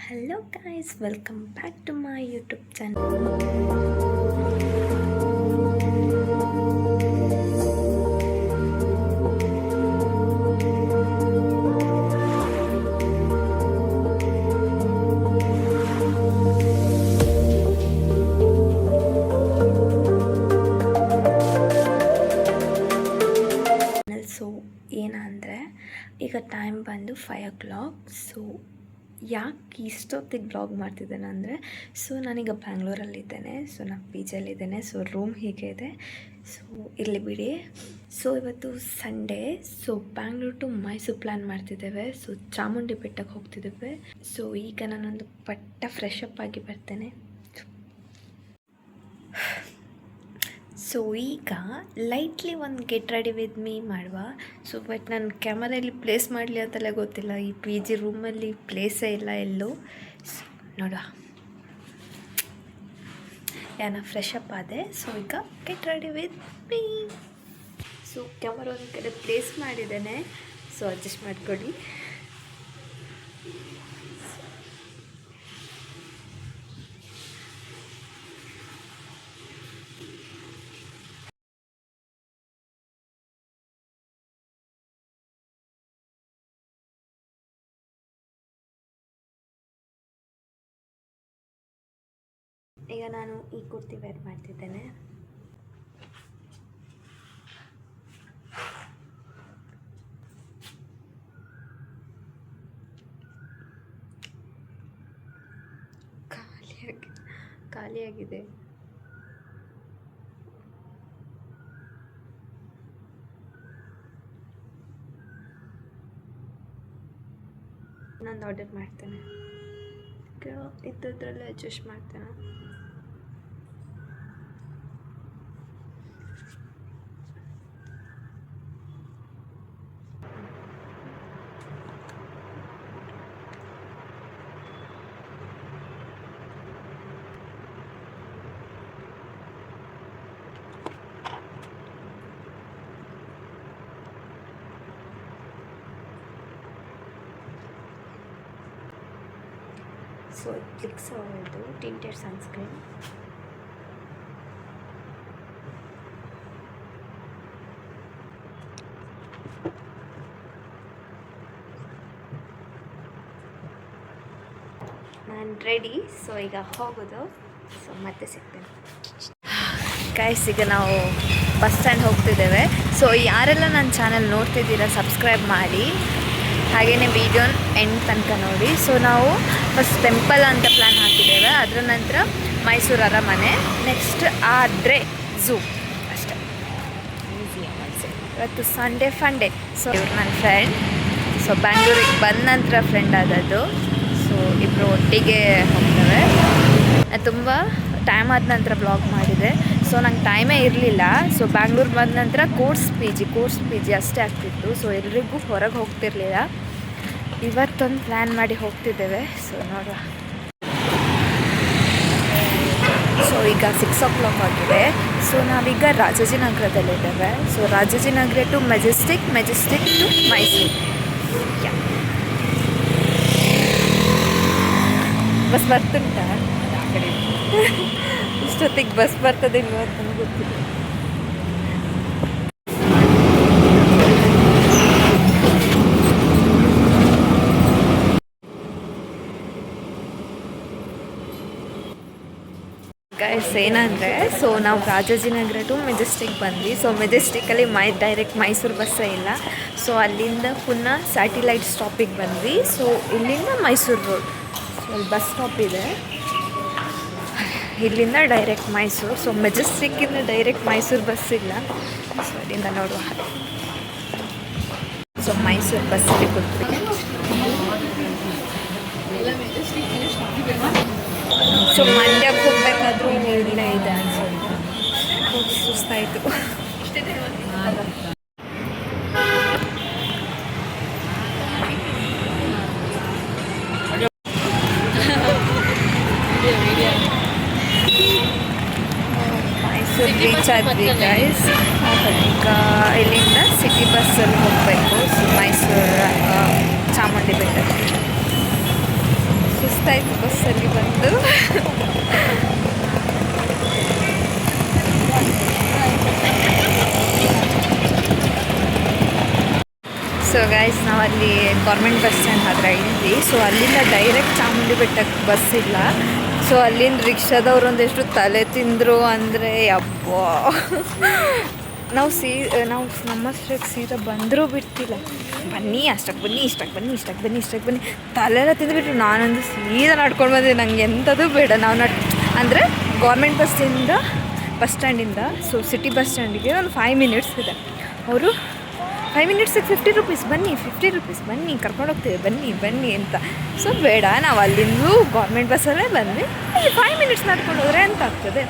Hello guys, welcome back to my YouTube channel. So ಏನಂದರೆ ಈಗ time ಬಂದು 5 o'clock. So ಯಾಕೆ ಇಷ್ಟೊತ್ತಿಗೆ ಬ್ಲಾಗ್ ಮಾಡ್ತಿದ್ದೇನೆ ಅಂದರೆ ನಾನೀಗ ಬ್ಯಾಂಗ್ಳೂರಲ್ಲಿದ್ದೇನೆ. ನಾನು ಪಿ ಜಿಯಲ್ಲಿದ್ದೇನೆ. ರೂಮ್ ಹೀಗೆ ಇದೆ. ಇರಲಿ ಬಿಡಿ. ಇವತ್ತು Sunday. Bangalore to Mysuru plan ಮಾಡ್ತಿದ್ದೇವೆ. ಚಾಮುಂಡಿ ಬೆಟ್ಟಕ್ಕೆ ಹೋಗ್ತಿದ್ದೇವೆ. ಈಗ ನಾನೊಂದು ಫ್ರೆಶ್ ಅಪ್ ಆಗಿ ಬರ್ತೇನೆ. ಈಗ ಲೈಟ್ಲಿ ಒಂದು ಗೆಟ್ ರೆಡಿ ವಿತ್ ಮೀ ಮಾಡುವ. ಬಟ್ ನಾನು ಕ್ಯಾಮರಲ್ಲಿ ಪ್ಲೇಸ್ ಮಾಡಲಿ ಅಂತೆಲ್ಲ ಗೊತ್ತಿಲ್ಲ. ಈ ಪಿ ಜಿ ರೂಮಲ್ಲಿ ಪ್ಲೇಸೇ ಇಲ್ಲ ಎಲ್ಲೂ. ನೋಡುವ, ನಾನು ಫ್ರೆಶ್ ಅಪ್ ಆದೆ. ಈಗ get ready with me. Camera ಒಂದು ಕಡೆ ಪ್ಲೇಸ್ ಮಾಡಿದ್ದೇನೆ. ಅಡ್ಜಸ್ಟ್ ಮಾಡಿಕೊಡಿ. ಈಗ ನಾನು ಈ ಕುರ್ತಿ ವೇರ್ ಮಾಡ್ತಿದ್ದೇನೆ. ಖಾಲಿಯಾಗಿದೆ. ನಾನು ಆರ್ಡರ್ ಮಾಡ್ತೇನೆ. ಇದ್ದದ್ರಲ್ಲೇ ಅಡ್ಜಸ್ಟ್ ಮಾಡ್ತೇನೆ. ಕ್ಲಿಕ್ಸ್ ಅವರದ್ದು ಟಿಂಟೆಡ್ ಸನ್ಸ್ಕ್ರೀನ್. ನಾನು ರೆಡಿ. ಈಗ ಹೋಗೋದು. ಮತ್ತೆ ಸಿಗ್ತೇನೆ ಗೈಸ್. ಈಗ ನಾವು ಬಸ್ ಸ್ಟ್ಯಾಂಡ್ ಹೋಗ್ತಿದ್ದೇವೆ. ಯಾರೆಲ್ಲ ನನ್ನ ಚಾನಲ್ ನೋಡ್ತಿದ್ದೀರಾ ಸಬ್ಸ್ಕ್ರೈಬ್ ಮಾಡಿ, ಹಾಗೆಯೇ ವಿಡಿಯೋನ ಎಂಡ್ ತನಕ ನೋಡಿ. ನಾವು ಫಸ್ಟ್ ಟೆಂಪಲ್ ಅಂತ ಪ್ಲ್ಯಾನ್ ಹಾಕಿದ್ದೇವೆ. ಅದರ ನಂತರ ಮೈಸೂರು ಅರಮನೆ, ನೆಕ್ಸ್ಟ್ ಆದರೆ ಝೂ ಅಷ್ಟೇ. ಈಸಿ ಅನಿಸುತ್ತೆ. ಇವತ್ತು ಸಂಡೇ ಫಂಡೇ. ಇವ್ರು ನನ್ನ ಫ್ರೆಂಡ್. ಬ್ಯಾಂಗ್ಳೂರಿಗೆ ಬಂದ ನಂತರ ಫ್ರೆಂಡ್ ಆದದ್ದು. ಇಬ್ಬರು ಒಟ್ಟಿಗೆ ಹೋಗ್ತೇವೆ. ತುಂಬ ಟೈಮ್ ಆದ ನಂತರ ಬ್ಲಾಗ್ ಮಾಡಿದೆ. ನಂಗೆ ಟೈಮೇ ಇರಲಿಲ್ಲ. ಬ್ಯಾಂಗ್ಳೂರು ಬಂದ ನಂತರ ಕೋರ್ಸ್ ಪಿ ಜಿ ಅಷ್ಟೇ ಆಗ್ತಿತ್ತು. ಎಲ್ರಿಗೂ ಹೊರಗೆ ಹೋಗ್ತಿರ್ಲಿಲ್ಲ. ಇವತ್ತೊಂದು ಪ್ಲ್ಯಾನ್ ಮಾಡಿ ಹೋಗ್ತಿದ್ದೇವೆ. ನೋಡುವ. ಈಗ 6 o'clock ಆಗಿದೆ. ನಾವೀಗ ರಾಜಾಜಿನಗರದಲ್ಲಿದ್ದೇವೆ. Rajajinagar to Majestic to Mysuru. Bus ಬರ್ತುಂಟ ಆ ಕಡೆ. ಇಷ್ಟೊತ್ತಿಗೆ ಬಸ್ ಬರ್ತದೆ ಇಲ್ವ ಅಂತ ಗೊತ್ತಿಲ್ಲ. ಗೈಸ್ ಏನಂದರೆ ನಾವು ರಾಜಾಜಿನಗರ ಟು ಮೆಜೆಸ್ಟಿಕ್ ಬಂದ್ವಿ. ಮೆಜೆಸ್ಟಿಕಲ್ಲಿ ಡೈರೆಕ್ಟ್ ಮೈಸೂರು ಬಸ್ಸೇ ಇಲ್ಲ. ಅಲ್ಲಿಂದ ಪುನಃ ಸ್ಯಾಟಿಲೈಟ್ ಸ್ಟಾಪಿಗೆ ಬಂದ್ವಿ. ಇಲ್ಲಿಂದ ಮೈಸೂರು ರೋಡ್. ಅಲ್ಲಿ ಬಸ್ ಸ್ಟಾಪ್ ಇದೆ. ಇಲ್ಲಿಂದ ಡೈರೆಕ್ಟ್ ಮೈಸೂರು. ಮೆಜೆಸ್ಟಿಕ್ಕಿಂದ ಡೈರೆಕ್ಟ್ ಮೈಸೂರು ಬಸ್ ಇಲ್ಲ. ಅಲ್ಲಿಂದ ನೋಡುವ. ಮೈಸೂರು ಬಸ್ಸಲ್ಲಿ ಕೂತ್ವಿ. ಮಂಡ್ಯಕ್ಕೆ ಹೋಗ್ಬೇಕಾದ್ರೂ ಇಲ್ಲೇ ಇದೆ ಅನ್ಸುತ್ತೆ. ಸುಸ್ತಾಯಿತು. ಮೈಸೂರು ರೀಚ್ ಆದ್ವಿ ಗೈಸ್. ಈಗ ಇಲ್ಲಿಂದ ಸಿಟಿ ಬಸ್ಸಲ್ಲಿ ಹೋಗಬೇಕು ಮೈಸೂರು ಚಾಮುಂಡಿ ಬೆಟ್ಟಕ್ಕೆ. ಸುಸ್ತಾಯಿತು ಬಸ್ಸಲ್ಲಿ ಬಂದು. ಸೊ ಗೈಸ್ ನಾವಲ್ಲಿ ಗೌರ್ಮೆಂಟ್ ಬಸ್ ಸ್ಟ್ಯಾಂಡ್ ಹತ್ರ ಇದ್ವಿ. ಸೊ ಅಲ್ಲಿಂದ ಡೈರೆಕ್ಟ್ ಚಾಮುಂಡಿ ಬೆಟ್ಟಕ್ಕೆ ಬಸ್ ಇಲ್ಲ. ಸೊ ಅಲ್ಲಿಂದ ರಿಕ್ಷಾದವ್ರು ಒಂದೆಷ್ಟು ತಲೆ ತಿಂದರು ಅಂದರೆ ಯಪ್ಪಾ. ನಾವು ನಮ್ಮಷ್ಟಕ್ಕೆ ಸೀದಾ ಬಂದರೂ ಬಿಡ್ತಿಲ್ಲ. ಬನ್ನಿ ಅಷ್ಟಕ್ಕೆ ಬನ್ನಿ, ಇಷ್ಟಕ್ಕೆ ಬನ್ನಿ, ಇಷ್ಟಕ್ಕೆ ಬನ್ನಿ, ಇಷ್ಟಕ್ಕೆ ಬನ್ನಿ, ತಲೆಲ್ಲ ತಿಂದುಬಿಟ್ರು. ನಾನಂದು ಸೀದಾ ನಡ್ಕೊಂಡು ಬಂದೆ. ನಂಗೆ ಎಂಥದ್ದು ಬೇಡ. ನಾವು ಅಂದರೆ ಗೌರ್ಮೆಂಟ್ ಬಸ್ಸಿಂದ ಬಸ್ ಸ್ಟ್ಯಾಂಡಿಂದ ಸೊ ಸಿಟಿ ಬಸ್ ಸ್ಟ್ಯಾಂಡಿಗೆ ಒಂದು 5 ಮಿನಿಟ್ಸ್ ಇದೆ. ಅವರು 5 ಮಿನಿಟ್ಸಿಗೆ 50 ರೂಪೀಸ್, ಬನ್ನಿ 50 ರೂಪೀಸ್, ಬನ್ನಿ ಕರ್ಕೊಂಡು ಹೋಗ್ತೀವಿ, ಬನ್ನಿ ಬನ್ನಿ ಅಂತ. ಸೊ ಬೇಡ, ನಾವು ಅಲ್ಲಿಂದಲೂ ಗೌರ್ಮೆಂಟ್ ಬಸ್ಸಲ್ಲೇ ಬಂದ್ವಿ. 5 ಮಿನಿಟ್ಸ್ ನಡ್ಕೊಂಡು ಹೋದರೆ ಅಂತ ಆಗ್ತದೆ.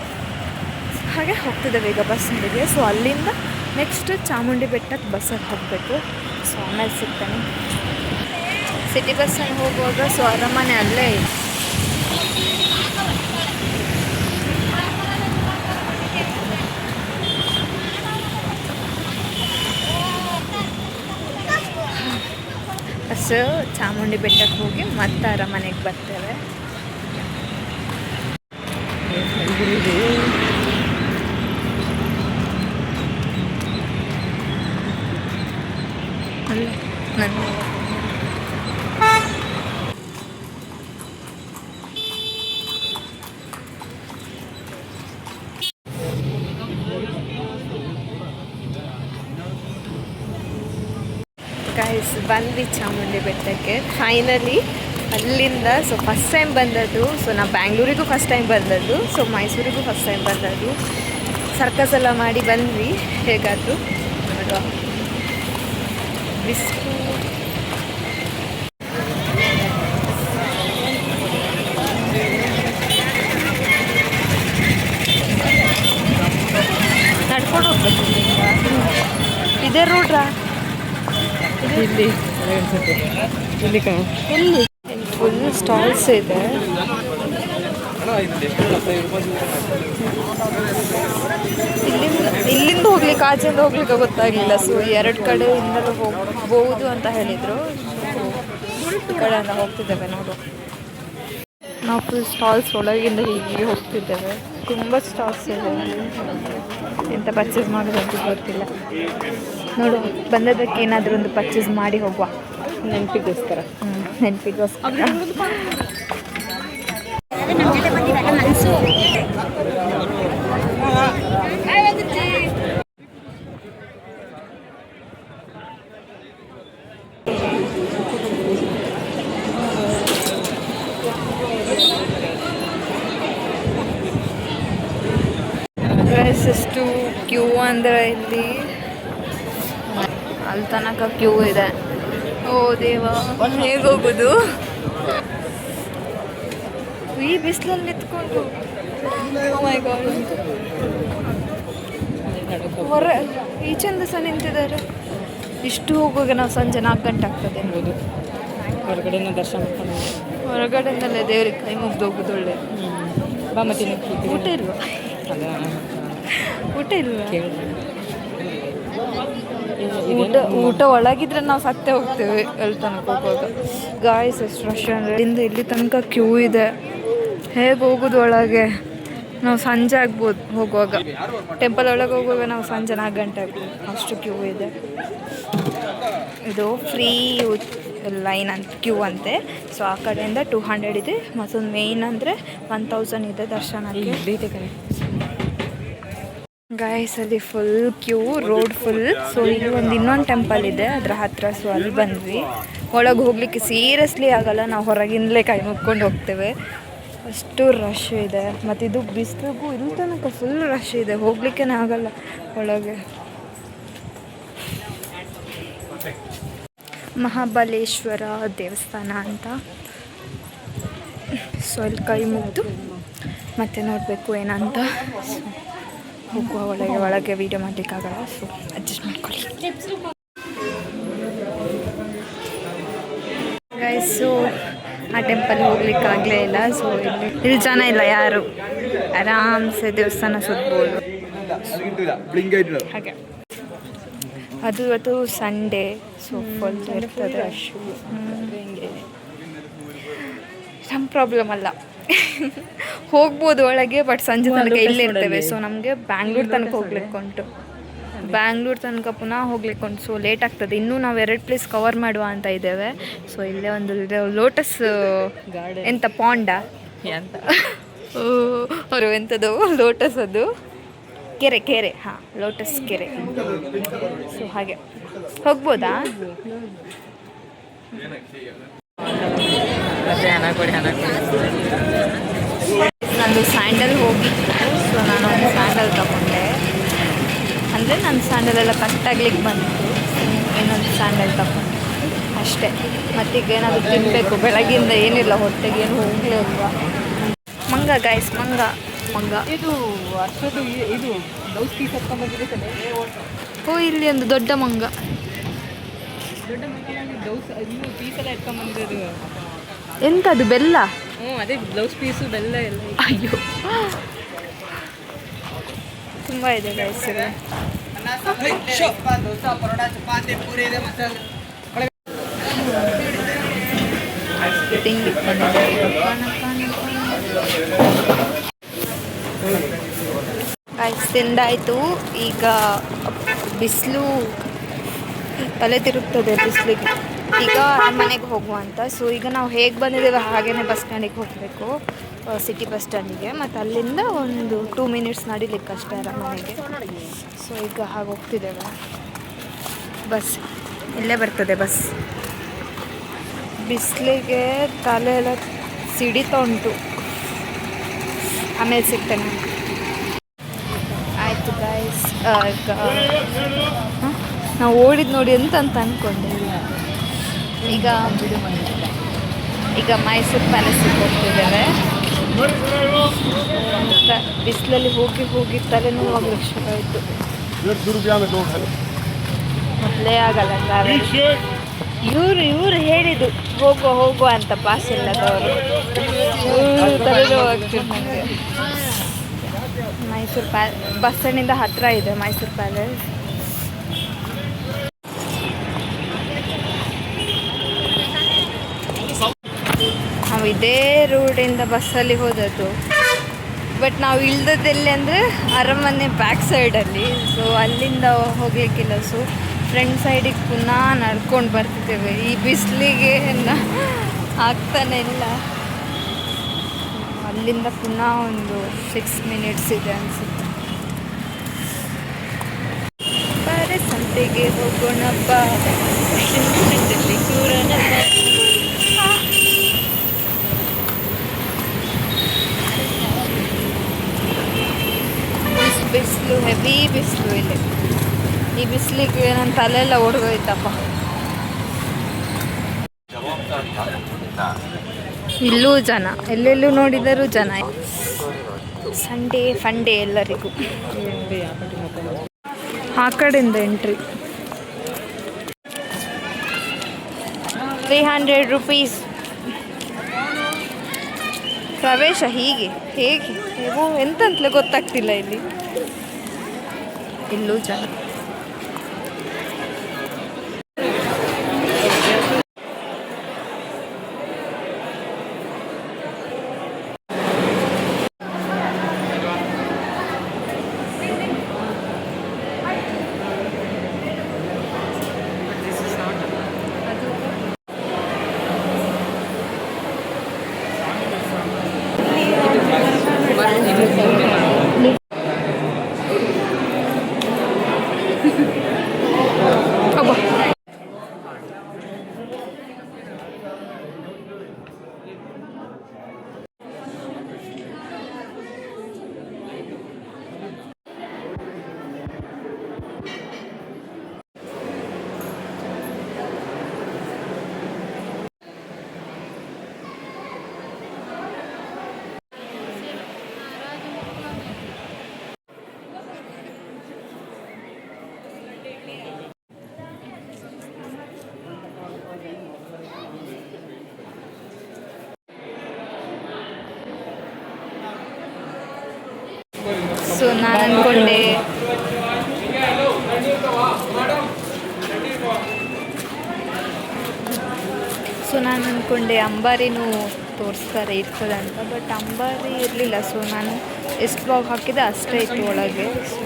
ಹಾಗೆ ಹೋಗ್ತಿದ್ದೇವೆ ಈಗ ಬಸ್ ಸ್ಟ್ಯಾಂಡಿಗೆ. ಸೊ ಅಲ್ಲಿಂದ ನೆಕ್ಸ್ಟ್ ಚಾಮುಂಡಿ ಬೆಟ್ಟಕ್ಕೆ ಬಸ್ಸಲ್ಲಿ ಹೋಗಬೇಕು. ಸೊ ಆಮೇಲೆ ಸಿಗ್ತಾನೆ. ಸಿಟಿ ಬಸ್ಸಲ್ಲಿ ಹೋಗುವಾಗ ಸೊ ಅರಮನೆ ಅಲ್ಲೇ ಇದೆ. ಸೊ ಚಾಮುಂಡಿ ಬೆಟ್ಟಕ್ಕೆ ಹೋಗಿ ಮತ್ತೆ ಅರಮನೆಗೆ ಬರ್ತೇವೆ. ಗೈಸ್ ಬಂದ್ವಿ ಚಾಮುಂಡಿ ಬೆಟ್ಟಕ್ಕೆ ಫೈನಲಿ. ಅಲ್ಲಿಂದ ಸೊ ಫಸ್ಟ್ ಟೈಮ್ ಬಂದದ್ದು. ಸೊ ನಾವು ಬ್ಯಾಂಗ್ಳೂರಿಗೂ ಫಸ್ಟ್ ಟೈಮ್ ಬಂದದ್ದು. ಸೊ ಮೈಸೂರಿಗೂ ಫಸ್ಟ್ ಟೈಮ್ ಬಂದದ್ದು. ಸರ್ಕಸ್ ಎಲ್ಲ ಮಾಡಿ ಬಂದ್ವಿ. ಹೇಗಾದರೂ ನೋಡುವ. ಬಿಸ್ಕು ನಡ್ಕೊಂಡು ಹೋಗ್ಬೇಕು. ಇದೇ ರೋಡ್ರಾ? ಇಲ್ಲಿ ಎಲ್ಲಿ ಫುಲ್ ಸ್ಟಾಲ್ಸ್ ಇದೆ. ಇಲ್ಲಿಂದ ಹೋಗ್ಲಿಕ್ಕೆ ಆಚೆಯಿಂದ ಹೋಗ್ಲಿಕ್ಕೆ ಗೊತ್ತಾಗಲಿಲ್ಲ. ಸೊ 2 ಕಡೆಯಿಂದಲೂ ಹೋಗ್ಬೋದು ಅಂತ ಹೇಳಿದರು. ಈ ಕಡೆಯಿಂದ ಹೋಗ್ತಿದ್ದೇವೆ. ನೋಡು, ನಾವು ಫುಲ್ ಸ್ಟಾಲ್ಸ್ ಒಳಗಿಂದ ಹೀಗೆ ಹೋಗ್ತಿದ್ದೇವೆ. ತುಂಬ ಸ್ಟಾಲ್ಸ್ ಇದೆ. ಎಂತ ಪರ್ಚೇಸ್ ಮಾಡೋದು ಅಂತ ಗೊತ್ತಿಲ್ಲ. ನೋಡು, ಬಂದದಕ್ಕೆ ಏನಾದರೂ ಒಂದು ಪರ್ಚೇಸ್ ಮಾಡಿ ಹೋಗುವ, ನೆನಪಿಗೋಸ್ಕರ. ನೆನಪಿಗೋಸ್ಕರ. ಎಷ್ಟು ಕ್ಯೂ ಅಂದರೆ ಇಲ್ಲಿ ಅಲ್ಲಿ ತನಕ ಕ್ಯೂ ಇದೆ. ಓ ದೇವಾ, ಹೇಗೆ ಹೋಗೋದು ಈ ಬಿಸಿಲಲ್ಲಿ ನಿಂತ್ಕೊಂಡು? ಓ ಮೈ ಗಾಡ್, ಈಚೆಂದ ಸಹ ನಿಂತಿದ್ದಾರೆ. ಇಷ್ಟು ಹೋಗುವಾಗ ನಾವು ಸಂಜೆ 4 ಗಂಟೆ ಆಗ್ತದೆ. ಹೊರಗಡೆಯಿಂದ ದರ್ಶನ ಮಾಡ್ಕೊಂಡು ಹೊರಗಡೆಯಿಂದಲೇ ದೇವ್ರಿಗೆ ಕೈ ಮುಗ್ದು ಹೋಗೋದು ಒಳ್ಳೆ. ಊಟ ಇಲ್ವಾ? ಊಟ ಇಲ್ವಾ? ಊಟ ಒಳಗಿದ್ರೆ ನಾವು ಸತ್ತೇ ಹೋಗ್ತೇವೆ ಅಲ್ಲಿ ತನಕ ಹೋಗುವಾಗ. ಗಾಯ್ಸ್ ಎಷ್ಟು ರಶ್ ಅಂದರೆ ಇಲ್ಲಿ ತನಕ ಕ್ಯೂ ಇದೆ. ಹೇಗೆ ಹೋಗೋದು ಒಳಗೆ? ನಾವು ಸಂಜೆ ಆಗ್ಬೋದು ಹೋಗುವಾಗ. ಟೆಂಪಲ್ ಒಳಗೆ ಹೋಗುವಾಗ ನಾವು ಸಂಜೆ 4 ಗಂಟೆ ಆಗ್ಬೋದು. ಅಷ್ಟು ಕ್ಯೂ ಇದೆ. ಇದು ಫ್ರೀ ಲೈನ್ ಅಂತ ಕ್ಯೂ ಅಂತೆ. ಸೊ ಆ ಕಡೆಯಿಂದ 200 ಇದೆ. ಮತ್ತೊಂದು ಮೇಯ್ನ್ ಅಂದರೆ 1000 ಇದೆ ದರ್ಶನಕ್ಕೆ. ಗಾಯ್ಸ್ ಅಲ್ಲಿ full queue, road full. So ಇಲ್ಲಿ ಇನ್ನೊಂದು ಟೆಂಪಲ್ ಇದೆ ಅದರ ಹತ್ರ. ಸೊ ಅಲ್ಲಿ ಬಂದ್ವಿ. ಒಳಗೆ ಹೋಗ್ಲಿಕ್ಕೆ ಸೀರಿಯಸ್ಲಿ ಆಗಲ್ಲ, ನಾವು ಹೊರಗಿಂದಲೇ ಕೈ ಮುಕ್ಕೊಂಡು ಹೋಗ್ತೇವೆ. ಅಷ್ಟು ರಶ್ ಇದೆ. ಮತ್ತು ಇದು ಬಿಸಿಲಿಗೂ ಇಲ್ಲಿ ತನಕ ಫುಲ್ ರಶ್ ಇದೆ, ಹೋಗ್ಲಿಕ್ಕೇ ಆಗಲ್ಲ ಒಳಗೆ. ಮಹಾಬಲೇಶ್ವರ ದೇವಸ್ಥಾನ ಅಂತ. ಸೊ ಅಲ್ಲಿ ಕೈ ಮುಗಿದು ಮತ್ತೆ ನೋಡಬೇಕು ಏನಂತ. ಹೋಗುವ ಒಳಗೆ ವೀಡಿಯೋ ಮಾಡಲಿಕ್ಕಾಗಲ್ಲ. ಸೊ ಅಡ್ಜಸ್ಟ್ ಮಾಡ್ಕೊಳ್ಳಿ ಗೈಸು. ಆ ಟೆಂಪಲ್ ಹೋಗ್ಲಿಕ್ಕಾಗಲೇ ಇಲ್ಲ. ಸೊ ಇಲ್ಲಿ ಜನ ಇಲ್ಲ ಯಾರು, ಆರಾಮ್ಸೆ ದೇವಸ್ಥಾನ ಸುತ್ಬೋದು. ಹಾಗೆ ಅದು ಸಂಡೇ. ಸೊ ಫುಲ್ ಇರ್ತದೆ ರಶ್. ಪ್ರಾಬ್ಲಮ್ ಅಲ್ಲ. ಹೋಗ್ಬೋದು ಒಳಗೆ, ಬಟ್ ಸಂಜೆ ತನಕ ಇಲ್ಲೇ ಇರ್ತೇವೆ. ಸೊ ನಮಗೆ ಬ್ಯಾಂಗ್ಳೂರ್ ತನಕ ಹೋಗ್ಲಿಕ್ಕೆ ಉಂಟು. ಬ್ಯಾಂಗ್ಳೂರ್ ತನಕ ಪುನಃ ಹೋಗ್ಲಿಕ್ಕೆ ಉಂಟು. ಸೊ ಲೇಟ್ ಆಗ್ತದೆ. ಇನ್ನೂ ನಾವು 2 ಪ್ಲೇಸ್ ಕವರ್ ಮಾಡುವ ಅಂತ ಇದ್ದೇವೆ. ಸೊ ಇಲ್ಲೇ ಒಂದು ಲೋಟಸ್ ಎಂತ ಪಾಂಡ ಅಂತ ಅವರು ಎಂಥದ್ದು ಲೋಟಸ್, ಅದು ಕೆರೆ ಹಾಂ, ಲೋಟಸ್ ಕೆರೆ. ಸೊ ಹಾಗೆ ಹೋಗ್ಬೋದಾ? ನಂದು ಸ್ಯಾಂಡಲ್ ಹೋಗಿತ್ತು. ಸೊ ನಾನು ಒಂದು ಸ್ಯಾಂಡಲ್ ತಗೊಂಡೆ. ಅಂದರೆ ನನ್ನ ಸ್ಯಾಂಡಲೆಲ್ಲ ಕಟ್ಟಾಗ್ಲಿಕ್ಕೆ ಬಂತು. ಇನ್ನೊಂದು ಸ್ಯಾಂಡಲ್ ತಗೊಂಡೆ ಅಷ್ಟೇ. ಮತ್ತೀಗ ಏನಾದರೂ ತಿನ್ನಬೇಕು. ಬೆಳಗ್ಗಿಂದ ಏನಿಲ್ಲ, ಹೊಟ್ಟೆಗೆ ಏನು ಹೋಗಲೇ ಇಲ್ವಾ. ಮಂಗ ಗಾಯ್ಸ್, ಮಂಗ ಇದು ವರ್ಷದ್ದು ಇದು ಬ್ಲೌಸ್ ಪೀಸ್ ಹತ್ಕೊಂಡ್ಬಂದಿರುತ್ತಲ್ಲ. ಓ, ಇಲ್ಲಿ ಒಂದು ದೊಡ್ಡ ಮಂಗ. ದೊಡ್ಡ ಮಕ್ಕಳಲ್ಲಿ ಬ್ಲೌಸ್ ಇದು ಪೀಸೆಲ್ಲ ಎತ್ಕೊಂಡ್ಬಂದಿರೋದು. ಎಂಥದ್ದು ಬೆಲ್ಲ? ಅದೇ ಬ್ಲೌಸ್ ಪೀಸು ಬೆಲ್ಲ ಎಲ್ಲ. ಅಯ್ಯೋ, ತುಂಬ ಇದೆ ಗಾಯ್ಸ್. ತಿಂಡಿ ಗಾಯ್ಸ್ ತಿಂದಾಯಿತು. ಈಗ ಬಿಸಿಲು ತಲೆ ತಿರುಗ್ತದೆ ಬಿಸಿಲಿಗೆ. ಈಗ ಮನೆಗೆ ಹೋಗುವಂತ. ಸೊ ಈಗ ನಾವು ಹೇಗೆ ಬಂದಿದ್ದೇವೆ ಹಾಗೆಯೇ ಬಸ್ ಸ್ಟ್ಯಾಂಡಿಗೆ ಹೋಗಬೇಕು, ಸಿಟಿ ಬಸ್ ಸ್ಟ್ಯಾಂಡಿಗೆ. ಮತ್ತು ಅಲ್ಲಿಂದ ಒಂದು 2 ಮಿನಿಟ್ಸ್ ನಡಿಲಿಕ್ಕೆ ಅಷ್ಟೇ ಮನೆಗೆ. ಸೊ ಈಗ ಹಾಗೆ ಹೋಗ್ತಿದ್ದೇವೆ. ಬಸ್ ಇಲ್ಲೇ ಬರ್ತದೆ ಬಸ್. ಬಿಸಿಲಿಗೆ ತಲೆ ಎಲ್ಲ ಸಿಡಿತಾ ಉಂಟು. ಆಮೇಲೆ ಸಿಗ್ತೇನೆ. ಆಯಿತು ಗಾಯ್ಸ್. ನಾವು ಓಡಿದ್ದು ನೋಡಿ ಅಂತ ಅಂದ್ಕೊಂಡೆ. ಈಗ ಮೈಸೂರು ಪ್ಯಾಲೇಸಿಗೆ ಹೋಗ್ತಿದ್ದೇವೆ. ಬಿಸಿಲಲ್ಲಿ ಹೋಗಿ ತಲೆನೋವಾಗಲಿಕ್ಕೆ ಶುರು ಆಯಿತು. ಮೊದಲೇ ಆಗಲ್ಲ ಟ್ರಾವೆಲ್. ಇವರು ಹೇಳಿದ್ದು ಹೋಗುವ ಅಂತ, ಪಾಸ್ ಇಲ್ಲದವರು. ತಲೆನೋವಾಗ್ತಿದೆ ನನಗೆ. ಮೈಸೂರು ಬಸ್ ಸ್ಟ್ಯಾಂಡಿಂದ ಹತ್ತಿರ ಇದೆ ಮೈಸೂರು ಪ್ಯಾಲೇಸ್. ನಾವು ಇದೇ ರೋಡಿಂದ ಬಸ್ಸಲ್ಲಿ ಹೋದದ್ದು. ಬಟ್ ನಾವು ಇಳ್ದದ್ದೆಲ್ಲಿ ಅಂದರೆ ಅರಮನೆ ಬ್ಯಾಕ್ ಸೈಡಲ್ಲಿ. ಸೊ ಅಲ್ಲಿಂದ ಹೋಗಲಿಕ್ಕಿಲ್ಲ. ಸೊ ಫ್ರಂಟ್ ಸೈಡಿಗೆ ಪುನಃ ನಡ್ಕೊಂಡು ಬರ್ತಿದ್ದೇವೆ. ಈ ಬಿಸಿಲಿಗೆ ಆಗ್ತಾನೆ ಇಲ್ಲ. ಅಲ್ಲಿಂದ ಪುನಃ ಒಂದು 6 ಮಿನಿಟ್ಸ್ ಇದೆ ಅನಿಸುತ್ತೆ. ಬಾರೆ ಸಂತೆಗೆ ಹೋಗೋಣಪ್ಪ, ಬಿಸಿಲು, ಹೆವಿ ಬಿಸಿಲು ಇಲ್ಲಿ. ಈ ಬಿಸಿಲಿಗೆ ನನ್ನ ತಲೆಯೆಲ್ಲ ಒಡೆದೋಯ್ತಪ್ಪ. ಇಲ್ಲೂ ಜನ, ಎಲ್ಲೆಲ್ಲೂ ನೋಡಿದರೂ ಜನ. ಸಂಡೇ ಫಂಡೇ ಎಲ್ಲರಿಗೂ. ಆ ಕಡೆಯಿಂದ ಎಂಟ್ರಿ 300 ರೂಪೀಸ್ ಪ್ರವೇಶ. ಹೇಗೆ ಎಂತಂತಲೇ ಗೊತ್ತಾಗ್ತಿಲ್ಲ ಇಲ್ಲಿ. ಇಲ್ಲೂ ಜನ. ಸೊ ನಾನು ಅಂದ್ಕೊಂಡೆ ಅಂಬಾರಿನೂ ತೋರಿಸ್ತಾರೆ ಇರ್ತದೆ ಅಂತ. ಬಟ್ ಅಂಬಾರಿ ಇರಲಿಲ್ಲ, ಸೊ ನಾನು ಎಷ್ಟು ಬ್ಲಾಗ್ ಹಾಕಿದೆ ಅಷ್ಟೇ ಇತ್ತು ಒಳಗೆ. ಸೊ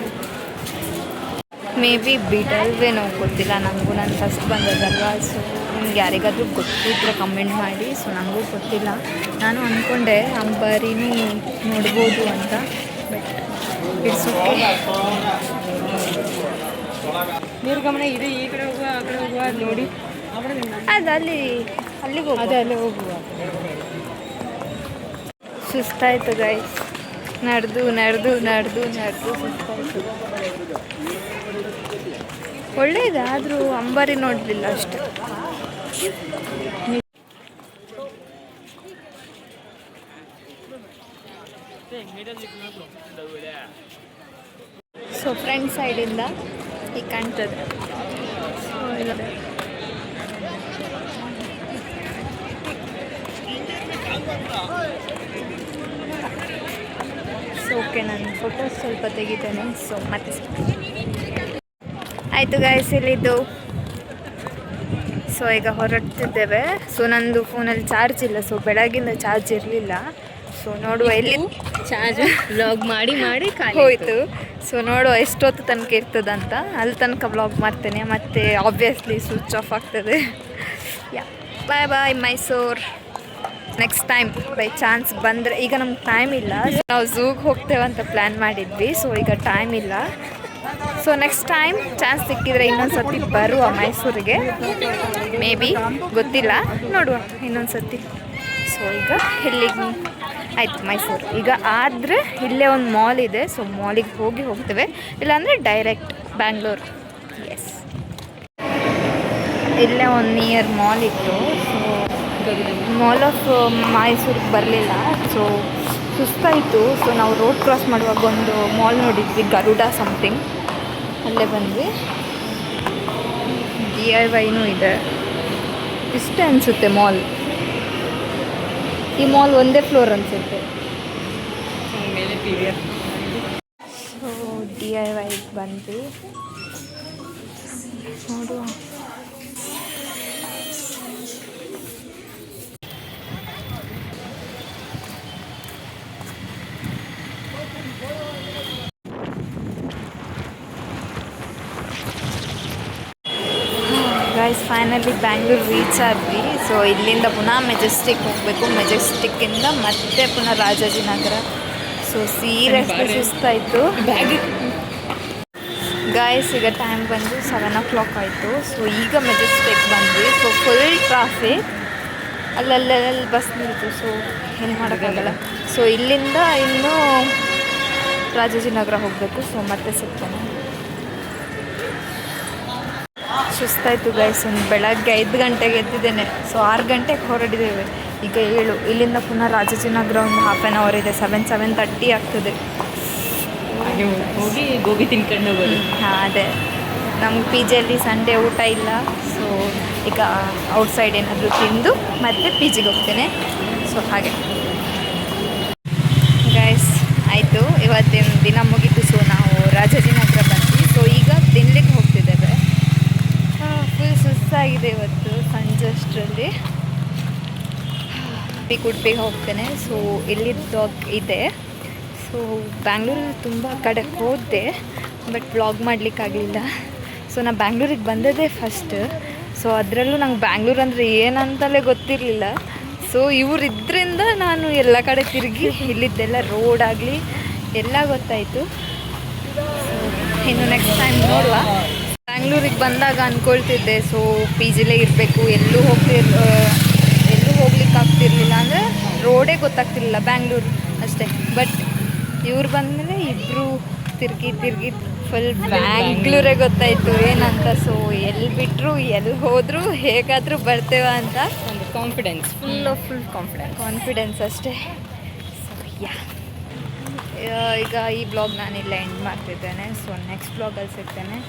ಮೇ ಬಿ ಬಿಡಲ್ವೇನೋ ಗೊತ್ತಿಲ್ಲ, ನನಗೂ ನಾನು ಫಸ್ಟ್ ಬಂದದಲ್ವ. ಸೊ ನಿಮ್ಗೆ ಯಾರಿಗಾದರೂ ಗೊತ್ತಿದ್ರೆ ಕಮೆಂಟ್ ಮಾಡಿ. ಸೊ ನನಗೂ ಗೊತ್ತಿಲ್ಲ, ನಾನು ಅಂದ್ಕೊಂಡೆ ಅಂಬಾರಿನೂ ನೋಡ್ಬೋದು ಅಂತ. But it's okay. ನಿರ್ಗಮನ ಇದೆ, ಈ ಕಡೆ ಹೋಗುವ ಆ ಕಡೆ ಹೋಗುವ ಅದು ನೋಡಿ. ಅದು ಅಲ್ಲಿಗೆ ಹೋಗಿ ಅದೇ ಅಲ್ಲೇ ಹೋಗುವ. ಸುಸ್ತಾಯ್ತು ಗೈಸ್, ನಡೆದು ಸುಸ್ತಾಯ್ತು. ಒಳ್ಳೇದಾದರೂ ಅಂಬಾರಿ ನೋಡಲಿಲ್ಲ ಅಷ್ಟೆ. ಸೊ ಫ್ರಂಟ್ ಸೈಡಿಂದ ಈಗ ಕಾಣ್ತದೆ. ಸೊ ಇದೆ ಸೊ ಓಕೆ, ನಾನು ಫೋಟೋಸ್ ಸ್ವಲ್ಪ ತೆಗಿತೇನೆ. ಸೊ ಮತ್ತೆ ಆಯಿತು ಗಾಯ್ಸ್, ಇಲ್ಲಿದ್ದು. ಸೊ ಈಗ ಹೊರಡ್ತಿದ್ದೇವೆ. ಸೊ ನಂದು ಫೋನಲ್ಲಿ ಚಾರ್ಜ್ ಇಲ್ಲ, ಸೊ ಬೆಳಗಿಂದ ಚಾರ್ಜ್ ಇರಲಿಲ್ಲ. ಸೊ ನೋಡುವ ಎಲ್ಲಿ ಚಾರ್ಜ್ ವ್ಲಾಗ್ ಮಾಡಿ ಹೋಯಿತು. ಸೊ ನೋಡುವ ಎಷ್ಟೊತ್ತು ತನಕ ಇರ್ತದಂತ. ಅಲ್ಲಿ ತನಕ ವ್ಲಾಗ್ ಮಾಡ್ತೇನೆ, ಮತ್ತು ಆಬ್ವಿಯಸ್ಲಿ ಸ್ವಿಚ್ ಆಫ್ ಆಗ್ತದೆ. Yeah, bye bye Mysuru. Next time by chance ಬಂದರೆ, ಈಗ ನಮ್ಗೆ ಟೈಮ್ ಇಲ್ಲ. ನಾವು ಝೂಗೆ ಹೋಗ್ತೇವೆ ಅಂತ ಪ್ಲ್ಯಾನ್ ಮಾಡಿದ್ವಿ. ಸೊ ಈಗ ಟೈಮ್ ಇಲ್ಲ. ಸೊ ನೆಕ್ಸ್ಟ್ ಟೈಮ್ ಚಾನ್ಸ್ ಸಿಕ್ಕಿದರೆ ಇನ್ನೊಂದು ಸರ್ತಿ ಬರುವ ಮೈಸೂರಿಗೆ. ಮೇ ಬಿ ಗೊತ್ತಿಲ್ಲ, ನೋಡುವ ಇನ್ನೊಂದು ಸರ್ತಿ. ಸೊ ಈಗ ಇಲ್ಲಿಗೆ ಆಯ್ತು ಮೈಸೂರು. ಈಗ ಆದರೆ ಇಲ್ಲೇ ಒಂದು ಮಾಲ್ ಇದೆ, ಸೊ ಮಾಲಿಗೆ ಹೋಗ್ತೇವೆ. ಇಲ್ಲಾಂದರೆ ಡೈರೆಕ್ಟ್ ಬ್ಯಾಂಗ್ಳೂರು. ಎಸ್, ಇಲ್ಲೇ ಒಂದು ನಿಯರ್ ಮಾಲ್ ಇತ್ತು. ಸೊ ಮಾಲ್ ಆಫ್ ಮೈಸೂರಿಗೆ ಬರಲಿಲ್ಲ, ಸೊ ಸುಸ್ತಾಯಿತು. ಸೊ ನಾವು ರೋಡ್ ಕ್ರಾಸ್ ಮಾಡುವಾಗ ಒಂದು ಮಾಲ್ ನೋಡಿದ್ವಿ, ಗರುಡ ಸಮಥಿಂಗ್, ಅಲ್ಲೇ ಬಂದ್ವಿ. DIYನೂ ಇದೆ. ಇಷ್ಟೇ ಅನಿಸುತ್ತೆ ಮಾಲ್. ಈ ಮಾಲ್ ಒಂದೇ ಫ್ಲೋರ್ ಅನಿಸುತ್ತೆ. ಮೇಲೆ PDF. ಸೊ DIYಗೆ ಬಂದ್ವಿ, ನೋಡುವ. ಗೈಸ್ ಫೈನಲಿ ಬ್ಯಾಂಗ್ಳೂರು ರೀಚ್ ಆದ್ವಿ. ಸೊ ಇಲ್ಲಿಂದ ಪುನಃ ಮೆಜೆಸ್ಟಿಕ್ ಹೋಗಬೇಕು, ಮೆಜೆಸ್ಟಿಕ್ಕಿಂದ ಮತ್ತೆ ಪುನಃ ರಾಜಾಜಿನಗರ. ಸೊ ಸೀರಿಯಸ್ಲಿ ಸುಸ್ತಾಯಿತು ಗೈಸ್. ಈಗ ಟೈಮ್ ಬಂದು 7 o'clock ಆಯಿತು. ಸೊ ಈಗ ಮೆಜೆಸ್ಟಿಕ್ ಬಂದ್ವಿ. ಸೊ ಫುಲ್ ಟ್ರಾಫಿಕ್, ಅಲ್ಲಲ್ಲಿ ಬಸ್ ನಿಲ್ತು. ಸೊ ಏನು ಮಾಡೋಕ್ಕಾಗಲ್ಲ. ಸೊ ಇಲ್ಲಿಂದ ಇನ್ನೂ ರಾಜಾಜಿನಗರ ಹೋಗಬೇಕು. ಸೊ ಮತ್ತೆ ಸಿಗ್ತಾನೆ. ಸುಸ್ತಾಯಿತು ಗೈಸ್. ಒಂದು ಬೆಳಗ್ಗೆ 5 ಗಂಟೆಗೆ ಎದ್ದಿದ್ದೇನೆ. ಸೊ 6 ಗಂಟೆಗೆ ಹೊರಡಿದ್ದೇವೆ. ಈಗ 7. ಇಲ್ಲಿಂದ ಪುನಃ ರಾಜಾಜಿನಗರ ಒಂದು ಹಾಫ್ ಆನ್ ಅವರ್ ಇದೆ. 7:30 ಆಗ್ತದೆ. ಹೋಗಿ ಗೋಬಿ ತಿನ್ಕೊಂಡು ಹೋಗೋದು. ಹಾಂ, ಅದೇ ನಮ್ಗೆ PGಯಲ್ಲಿ ಸಂಡೇ ಊಟ ಇಲ್ಲ. ಸೊ ಈಗ ಔಟ್ಸೈಡ್ ಏನಾದರೂ ತಿಂದು ಮತ್ತೆ PGಗೆ ಹೋಗ್ತೇನೆ. ಸೊ ಹಾಗೆ ಗೈಸ್ ಆಯಿತು, ಇವತ್ತಿನ ದಿನ ಮುಗೀತು. ಸೊ ನಾವು ರಾಜಾಜಿನಗರ ಬಂದ್ವಿ. ಸೊ ಈಗ ತಿನ್ಲಿಕ್ಕೆ ಹೋಗ್ತಿದ್ದೇವೆ. ಫುಲ್ ಸುಸ್ತಾಗಿದೆ ಇವತ್ತು ಸಂಜೆ ಅಷ್ಟರಲ್ಲಿ. ಉಡುಪಿಗೆ ಹೋಗ್ತೇನೆ. ಸೊ ಇಲ್ಲಿ ಡಾಗ್ ಇದೆ. ಸೊ ಬ್ಯಾಂಗ್ಳೂರಲ್ಲಿ ತುಂಬ ಕಡೆ ಹೋದೆ, ಬಟ್ ವ್ಲಾಗ್ ಮಾಡಲಿಕ್ಕಾಗಲಿಲ್ಲ. ಸೊ ನಾನು ಬ್ಯಾಂಗ್ಳೂರಿಗೆ ಬಂದದ್ದೇ ಫಸ್ಟ್. ಸೊ ಅದರಲ್ಲೂ ನಂಗೆ ಬ್ಯಾಂಗ್ಳೂರು ಅಂದರೆ ಏನಂತಲೇ ಗೊತ್ತಿರಲಿಲ್ಲ. ಸೊ ಇವರಿದ್ದರಿಂದ ನಾನು ಎಲ್ಲ ಕಡೆ ತಿರುಗಿ ಇಲ್ಲಿದ್ದೆಲ್ಲ ರೋಡ್ ಆಗಲಿ ಎಲ್ಲ ಗೊತ್ತಾಯಿತು. ಇನ್ನು ನೆಕ್ಸ್ಟ್ ಟೈಮ್ ನೋಡುವ. ಬ್ಯಾಂಗ್ಳೂರಿಗೆ ಬಂದಾಗ ಅಂದ್ಕೊಳ್ತಿದ್ದೆ, ಸೊ PGಲೇ ಇರಬೇಕು, ಎಲ್ಲೂ ಹೋಗ್ಲಿಕ್ಕೆ ಆಗ್ತಿರ್ಲಿಲ್ಲ, ಅಂದರೆ ರೋಡೇ ಗೊತ್ತಾಗ್ತಿರ್ಲಿಲ್ಲ ಬ್ಯಾಂಗ್ಳೂರು ಅಷ್ಟೇ. ಬಟ್ ಇವ್ರು ಬಂದಮೇಲೆ ಇಬ್ಬರು ತಿರುಗಿ ಫುಲ್ ಬ್ಯಾಂಗ್ಳೂರೇ ಗೊತ್ತಾಯಿತು ಏನಂತ. ಸೊ ಎಲ್ಲಿ ಬಿಟ್ಟರು ಎಲ್ಲಿ ಹೋದರೂ ಹೇಗಾದರೂ ಬರ್ತೇವ ಅಂತ ಒಂದು ಕಾನ್ಫಿಡೆನ್ಸ್, ಫುಲ್ ಕಾನ್ಫಿಡೆನ್ಸ್ ಅಷ್ಟೇ. ಸೊ ಯಾ, ಈಗ ಈ ಬ್ಲಾಗ್ ನಾನಿಲ್ಲ ಎಂಡ್ ಮಾಡ್ತಿದ್ದೇನೆ. ಸೊ ನೆಕ್ಸ್ಟ್ ಬ್ಲಾಗಲ್ಲಿ ಸಿಗ್ತೇನೆ.